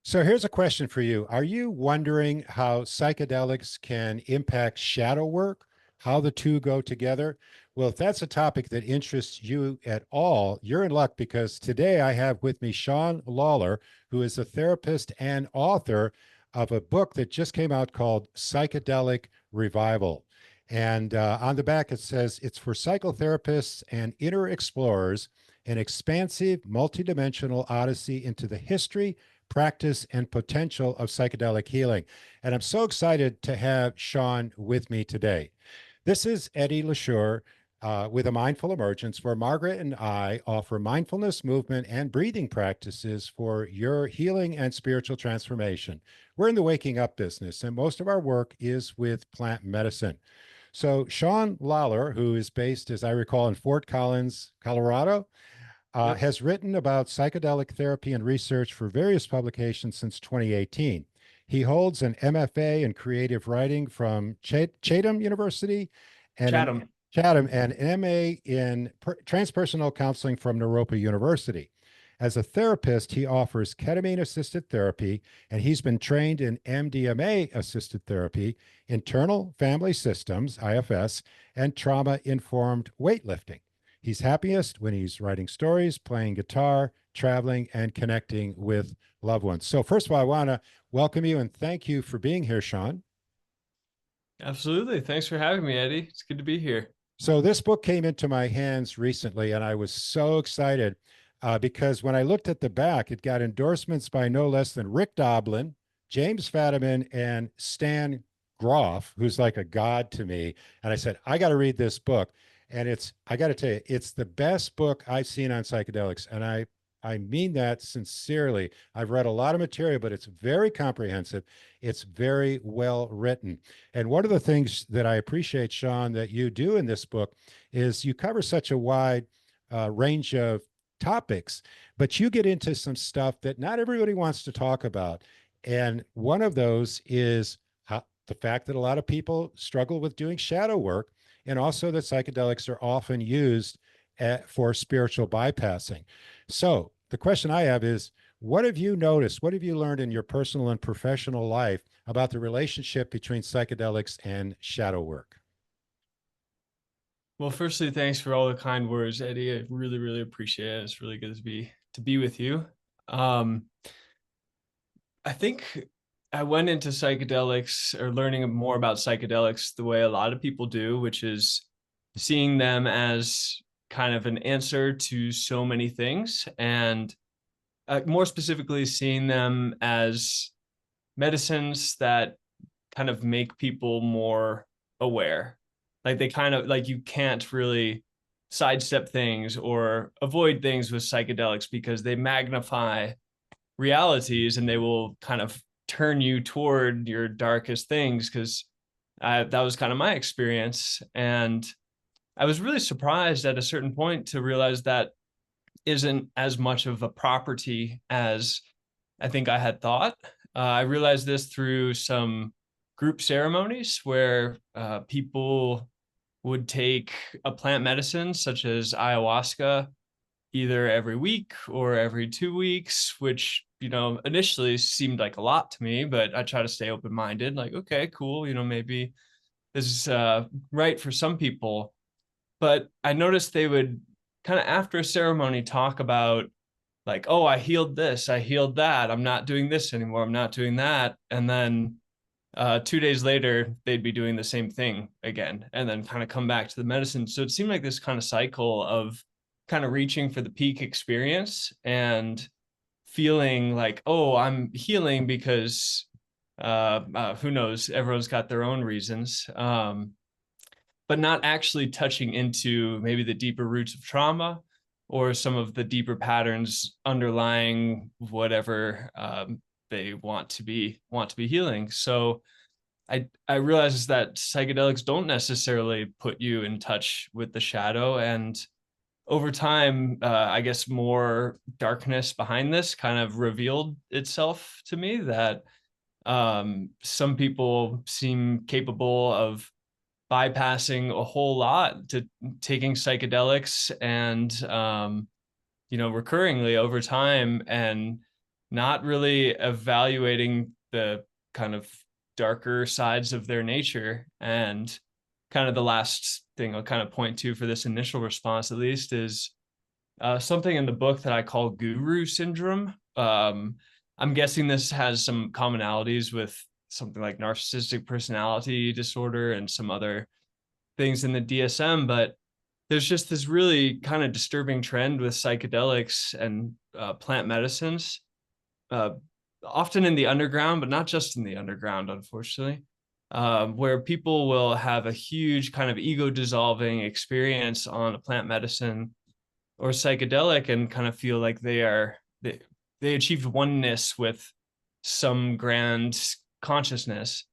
So here's a question for you. Are you wondering how psychedelics can impact shadow work, how the two go together? Well, if that's a topic that interests you at all, you're in luck because today I have with me Sean Lawlor, who is a therapist and author of a book that just came out called Psychedelic Revival. And on the back, it says it's for psychotherapists and inner explorers, an expansive, multidimensional odyssey into the history, practice, and potential of psychedelic healing. And I'm so excited to have Sean with me today. This is Eddie LaSure with A Mindful Emergence, where Margaret and I offer mindfulness, movement, and breathing practices for your healing and spiritual transformation. We're in the waking up business, and most of our work is with plant medicine. So Sean Lawlor, who is based, as I recall, in Fort Collins, Colorado, Yep. has written about psychedelic therapy and research for various publications since 2018. He holds an MFA in creative writing from Chatham University and an Chatham. Chatham and an MA in transpersonal counseling from Naropa University. As a therapist, he offers ketamine-assisted therapy, and he's been trained in MDMA-assisted therapy, internal family systems, IFS, and trauma-informed weightlifting. He's happiest when he's writing stories, playing guitar, traveling, and connecting with loved ones. So, first of all, I want to welcome you and thank you for being here, Sean. Absolutely. Thanks for having me, Eddie. It's good to be here. So, this book came into my hands recently, and I was so excited because when I looked at the back, it got endorsements by no less than Rick Doblin, James Fadiman, and Stan Groff, who's like a god to me. And I said, I got to read this book. And I got to tell you, it's the best book I've seen on psychedelics. And I mean that sincerely. I've read a lot of material, but it's very comprehensive. It's very well written. And one of the things that I appreciate, Sean, that you do in this book is you cover such a wide range of topics, but you get into some stuff that not everybody wants to talk about. And one of those is the fact that a lot of people struggle with doing shadow work, and also that psychedelics are often used for spiritual bypassing. So the question I have is, what have you noticed? What have you learned in your personal and professional life about the relationship between psychedelics and shadow work? Well, firstly, thanks for all the kind words, Eddie. I really, really appreciate it. It's really good to be with you. Um, I think I went into psychedelics or learning more about psychedelics the way a lot of people do, which is seeing them as kind of an answer to so many things, and more specifically, seeing them as medicines that kind of make people more aware. Like they kind of like you can't really sidestep things or avoid things with psychedelics because they magnify realities and they will kind of turn you toward your darkest things because that was kind of my experience. And I was really surprised at a certain point to realize that isn't as much of a property as I think I had thought. I realized this through some group ceremonies where people would take a plant medicine such as ayahuasca either every week or every 2 weeks, which, initially seemed like a lot to me, but I try to stay open-minded, like, okay, cool, maybe this is right for some people. But I noticed they would kind of after a ceremony talk about like, oh, I healed this, I healed that, I'm not doing this anymore, I'm not doing that. And then 2 days later, they'd be doing the same thing again, and then kind of come back to the medicine. So it seemed like this kind of cycle of kind of reaching for the peak experience and feeling like, oh, I'm healing because who knows, everyone's got their own reasons. But not actually touching into maybe the deeper roots of trauma or some of the deeper patterns underlying whatever they want to be healing. So I realized that psychedelics don't necessarily put you in touch with the shadow, and over time, I guess more darkness behind this kind of revealed itself to me that some people seem capable of bypassing a whole lot to taking psychedelics and recurringly over time, and not really evaluating the kind of darker sides of their nature. And kind of the last thing I'll kind of point to for this initial response, at least, is something in the book that I call guru syndrome. I'm guessing this has some commonalities with something like narcissistic personality disorder and some other things in the DSM, but there's just this really kind of disturbing trend with psychedelics and plant medicines, uh, often in the underground, but not just in the underground, unfortunately, where people will have a huge kind of ego dissolving experience on a plant medicine or psychedelic and kind of feel like they achieved oneness with some grand consciousness,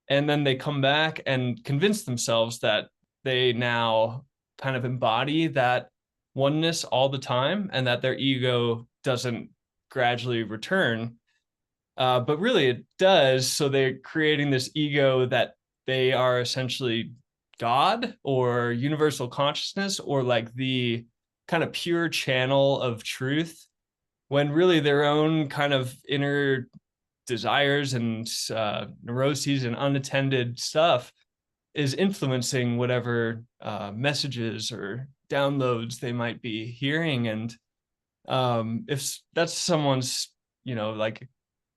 and then they come back and convince themselves that they now kind of embody that oneness all the time and that their ego doesn't gradually return, but really it does. So they're creating this ego that they are essentially God or universal consciousness or like the kind of pure channel of truth, when really their own kind of inner desires and neuroses and unattended stuff is influencing whatever messages or downloads they might be hearing. And if that's someone's, like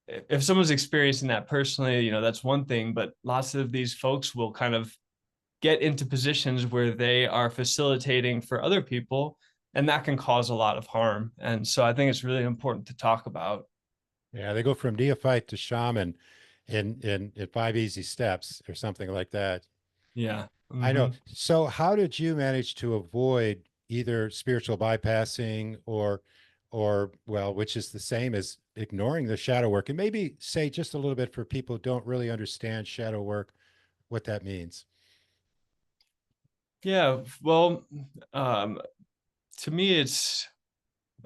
if someone's experiencing that personally, that's one thing, but lots of these folks will kind of get into positions where they are facilitating for other people, and that can cause a lot of harm. And so I think it's really important to talk about. Yeah, they go from neophyte to shaman in 5 easy steps or something like that. Yeah. I know. Mm-hmm. So how did you manage to avoid either spiritual bypassing or well, which is the same as ignoring the shadow work? And maybe say just a little bit for people who don't really understand shadow work, what that means. Yeah. Well, um, to me, it's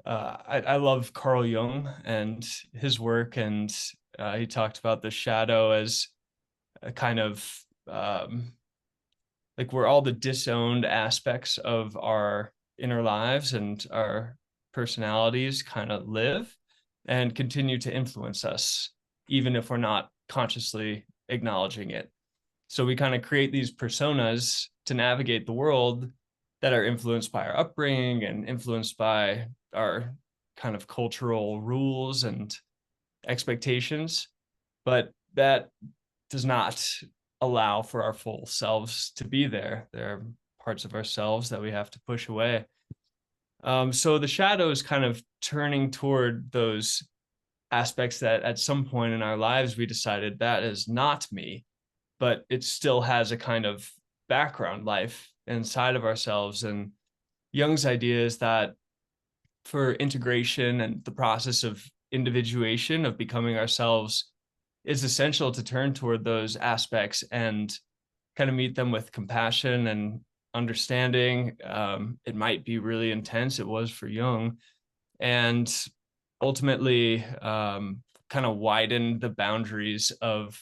I love Carl Jung and his work, and he talked about the shadow as a kind of like where all the disowned aspects of our inner lives and our personalities kind of live and continue to influence us, even if we're not consciously acknowledging it. So we kind of create these personas to navigate the world that are influenced by our upbringing and influenced by our kind of cultural rules and expectations. But that does not allow for our full selves to be there. There are parts of ourselves that we have to push away. So the shadow is kind of turning toward those aspects that at some point in our lives we decided that is not me, but it still has a kind of background life inside of ourselves. And Jung's idea is that for integration and the process of individuation, of becoming ourselves, it's essential to turn toward those aspects and kind of meet them with compassion and understanding. It might be really intense. It was for Jung. And ultimately, kind of widen the boundaries of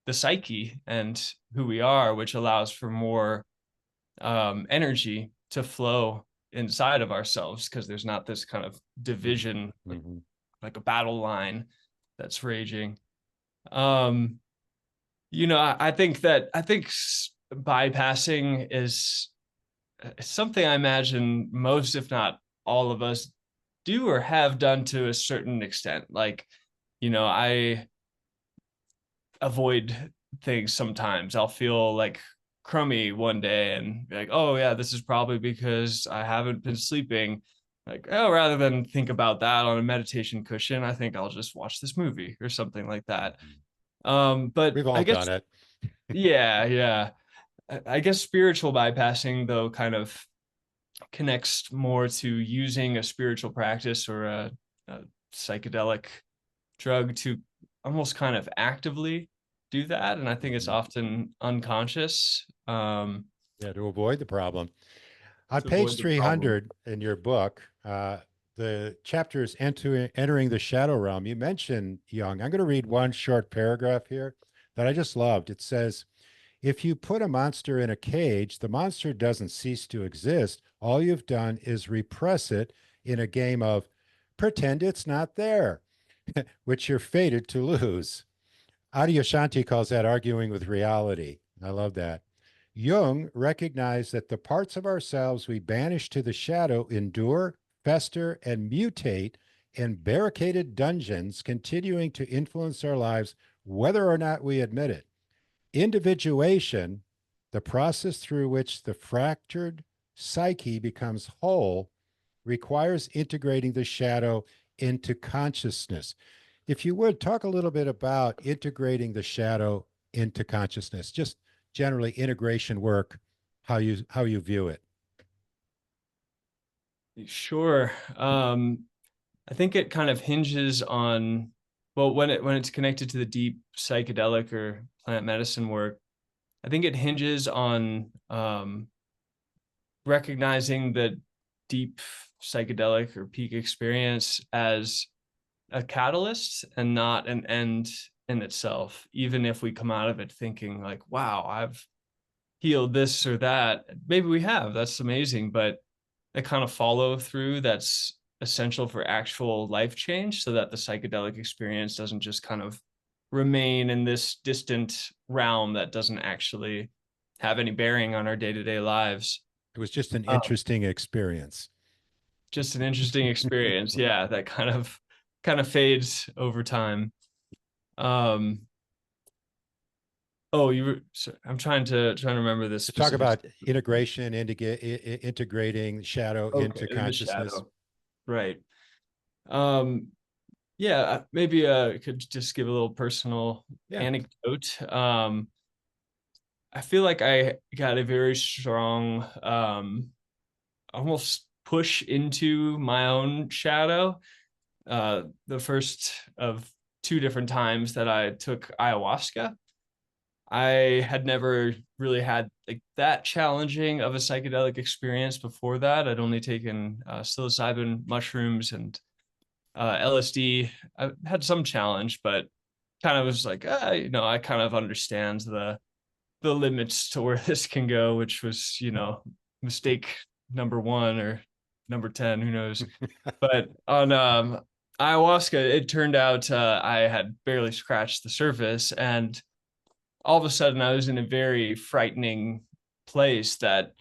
the psyche and who we are, which allows for more energy to flow inside of ourselves because there's not this kind of division, Mm-hmm. like a battle line that's raging. Um, I think bypassing is something I imagine most, if not all of us, do or have done to a certain extent. Like, I avoid things sometimes. I'll feel like crummy one day and be like, oh yeah, this is probably because I haven't been sleeping. Like, oh, rather than think about that on a meditation cushion, I think I'll just watch this movie or something like that. But We've I all guess, done it. yeah, yeah. I guess spiritual bypassing, though, kind of connects more to using a spiritual practice or a psychedelic drug to almost kind of actively do that. And I think it's Mhm. often unconscious, Yeah, to avoid the problem. On to avoid page the problem. 300 in your book, the chapter is entering the shadow realm. You mentioned Jung. I'm going to read one short paragraph here that I just loved. It says, if you put a monster in a cage, the monster doesn't cease to exist. All you've done is repress it in a game of pretend it's not there. which you're fated to lose. Adyashanti calls that arguing with reality. I love that. Jung recognized that the parts of ourselves we banish to the shadow endure, fester, and mutate in barricaded dungeons, continuing to influence our lives whether or not we admit it. Individuation, the process through which the fractured psyche becomes whole, requires integrating the shadow into consciousness. If you would talk a little bit about integrating the shadow into consciousness, just generally integration work, how you view it. Sure. I think it kind of hinges on, well, when it's connected to the deep psychedelic or plant medicine work, I think it hinges on recognizing the deep psychedelic or peak experience as a catalyst and not an end in itself. Even if we come out of it thinking like, wow, I've healed this or that, maybe we have, that's amazing, but that kind of follow through that's essential for actual life change, so that the psychedelic experience doesn't just kind of remain in this distant realm that doesn't actually have any bearing on our day-to-day lives. It was just an Uh, interesting experience. just an interesting experience, yeah, that kind of fades over time. um oh, you were, sorry, I'm trying to remember this To talk specifics. about integration, integrating shadow into Okay, the consciousness. shadow, right. um Yeah, maybe I could just give a little personal Yeah. anecdote. I feel like I got a very strong, almost push into my own shadow. The first of two different times that I took ayahuasca, I had never really had like that challenging of a psychedelic experience before that. I'd only taken psilocybin mushrooms and LSD. I had some challenge, but kind of was like, I kind of understand the limits to where this can go, which was, mistake number one or number 10, who knows. But on ayahuasca, it turned out I had barely scratched the surface, and all of a sudden I was in a very frightening place that,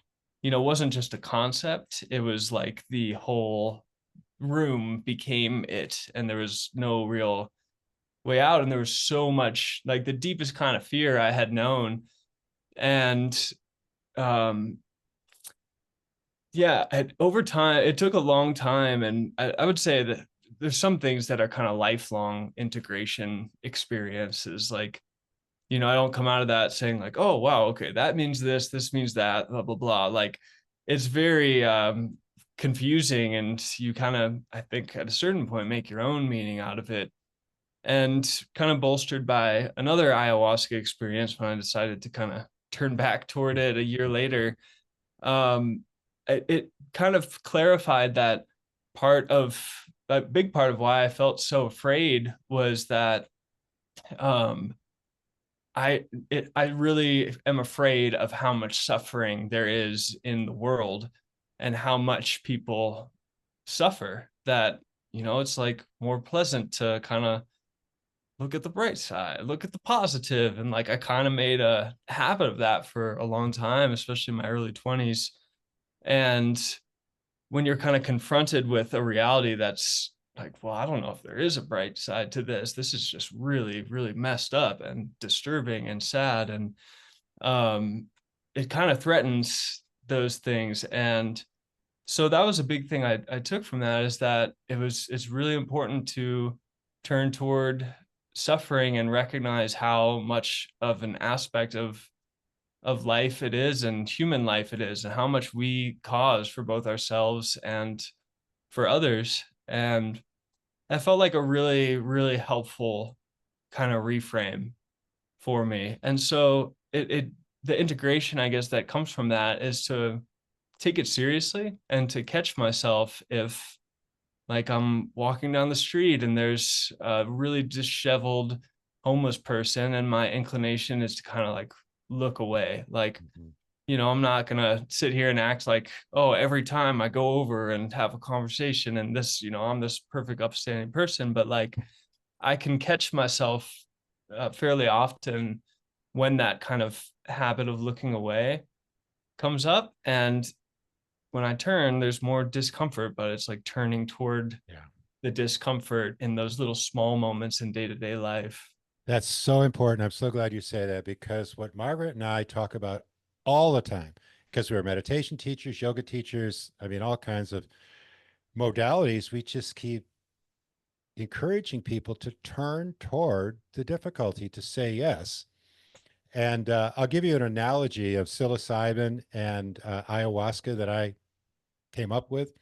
wasn't just a concept. It was like the whole room became it, and there was no real way out, and there was so much, like, the deepest kind of fear I had known. And um yeah, over time, it took a long time, and I would say that there's some things that are kind of lifelong integration experiences. Like, I don't come out of that saying like, oh wow, okay, that means this means that, blah blah blah. Like, it's very confusing, and you kind of, I think, at a certain point make your own meaning out of it. And kind of bolstered by another ayahuasca experience when I decided to kind of turn back toward it a year later. um, it kind of clarified that a big part of why I felt so afraid was that um, I really am afraid of how much suffering there is in the world, and how much people suffer. That, it's like more pleasant to kind of look at the bright side, look at the positive. And like, I kind of made a habit of that for a long time, especially in my early 20s. And when you're kind of confronted with a reality that's like, well, I don't know if there is a bright side to this. This is just really, really messed up and disturbing and sad. And um, it kind of threatens those things. And so that was a big thing I took from that, is that it's really important to turn toward suffering and recognize how much of an aspect of life it is, and human life it is, and how much we cause for both ourselves and for others. And that felt like a really, really helpful kind of reframe for me. And so the integration, I guess, that comes from that is to take it seriously and to catch myself if, like, I'm walking down the street and there's a really disheveled homeless person, and my inclination is to kind of like look away. Like, Mhm. I'm not gonna sit here and act like, oh, every time I go over and have a conversation and this, I'm this perfect upstanding person. But like, I can catch myself fairly often when that kind of habit of looking away comes up. And when I turn, there's more discomfort, but it's like turning toward Yeah. the discomfort in those little small moments in day-to-day life. That's so important. I'm so glad you say that, because what Margaret and I talk about all the time, because we're meditation teachers, yoga teachers, I mean, all kinds of modalities, we just keep encouraging people to turn toward the difficulty, to say yes. And I'll give you an analogy of psilocybin and ayahuasca that I came up with.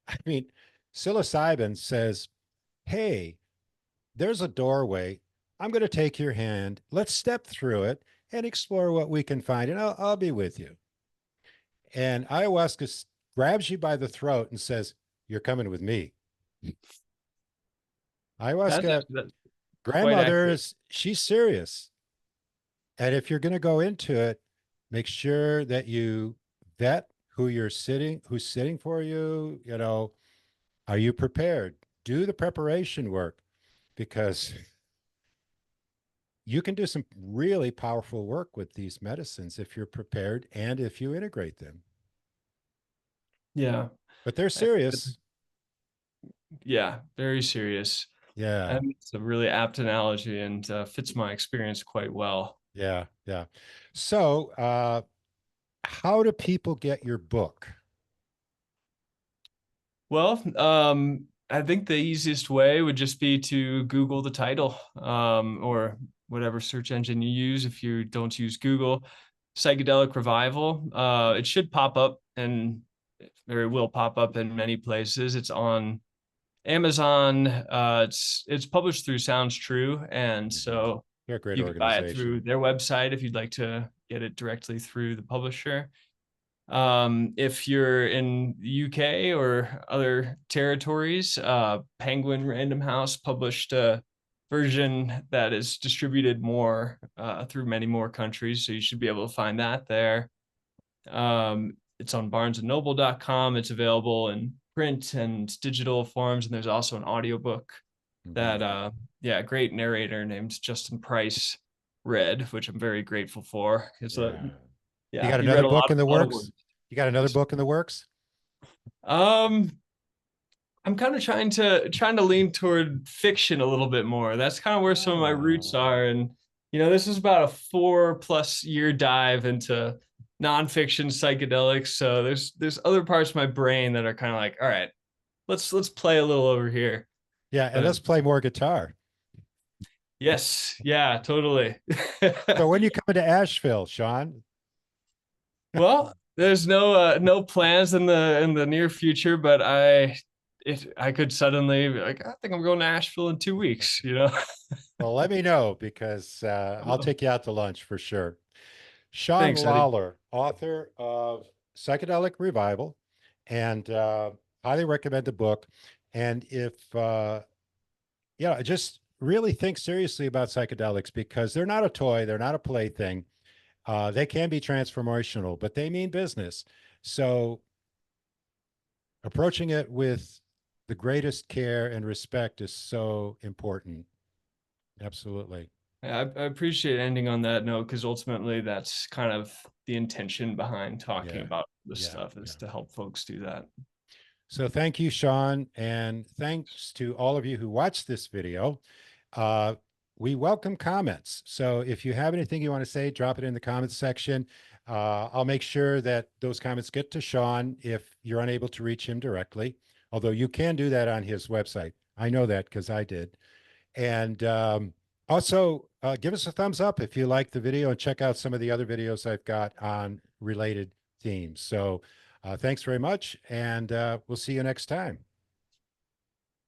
I mean, psilocybin says, hey, there's a doorway. I'm going to take your hand. Let's step through it and explore what we can find. And I'll be with you. And ayahuasca grabs you by the throat and says, you're coming with me. Ayahuasca That's quite grandmother accurate. is, she's serious. And if you're going to go into it, make sure that you vet who's sitting for you. You know, are you prepared? Do the preparation work, because you can do some really powerful work with these medicines if you're prepared and if you integrate them. Yeah. But they're serious. Yeah, very serious. Yeah. And it's a really apt analogy and fits my experience quite well. Yeah. Yeah. So, how do people get your book? Well, I think the easiest way would just be to Google the title, or whatever search engine you use. If you don't use Google, Psychedelic Revival, it should pop up, and or it will pop up in many places. It's on Amazon. It's published through Sounds True, and Mhm. so They're a great you can buy it organization. through their website if you'd like to get it directly through the publisher. If you're in the UK or other territories, Penguin Random House published a version that is distributed more through many more countries, so you should be able to find that there. It's on barnesandnoble.com. It's available in print and digital forms, and there's also an audiobook Mhm. that yeah, a great narrator named Justin Price read, which I'm very grateful for. It's a Yeah. You yeah, got he read another book in the a lot of words. works? You got another book in the works? Um, I'm kind of trying to lean toward fiction a little bit more. That's kind of where some of my roots Oh. are, and this is about a 4+ year dive into nonfiction psychedelics. So there's other parts of my brain that are kind of like, all right, let's play a little over here. Yeah, and But let's play more guitar. yes, yeah, totally. So when you come to Asheville, Sean? Well, there's no plans in the near future, but if I could suddenly be like, I think I'm going to Asheville in 2 weeks, Well, let me know, because I'll take you out to lunch for sure. Sean Thanks, Eddie. Lawlor, author of Psychedelic Revival, and highly recommend the book. And if, yeah, just really think seriously about psychedelics, because they're not a toy, they're not a plaything. They can be transformational, but they mean business. So approaching it with the greatest care and respect is so important. Absolutely. I appreciate ending on that note because ultimately that's kind of the intention behind talking Yeah. about this Yeah. stuff Yeah. is to help folks do that. So thank you, Sean. And thanks to all of you who watched this video. Uh, we welcome comments. So if you have anything you want to say, drop it in the comments section. I'll make sure that those comments get to Sean if you're unable to reach him directly, although you can do that on his website. I know that because I did. And also, give us a thumbs up if you like the video, and check out some of the other videos I've got on related themes. So thanks very much, and we'll see you next time.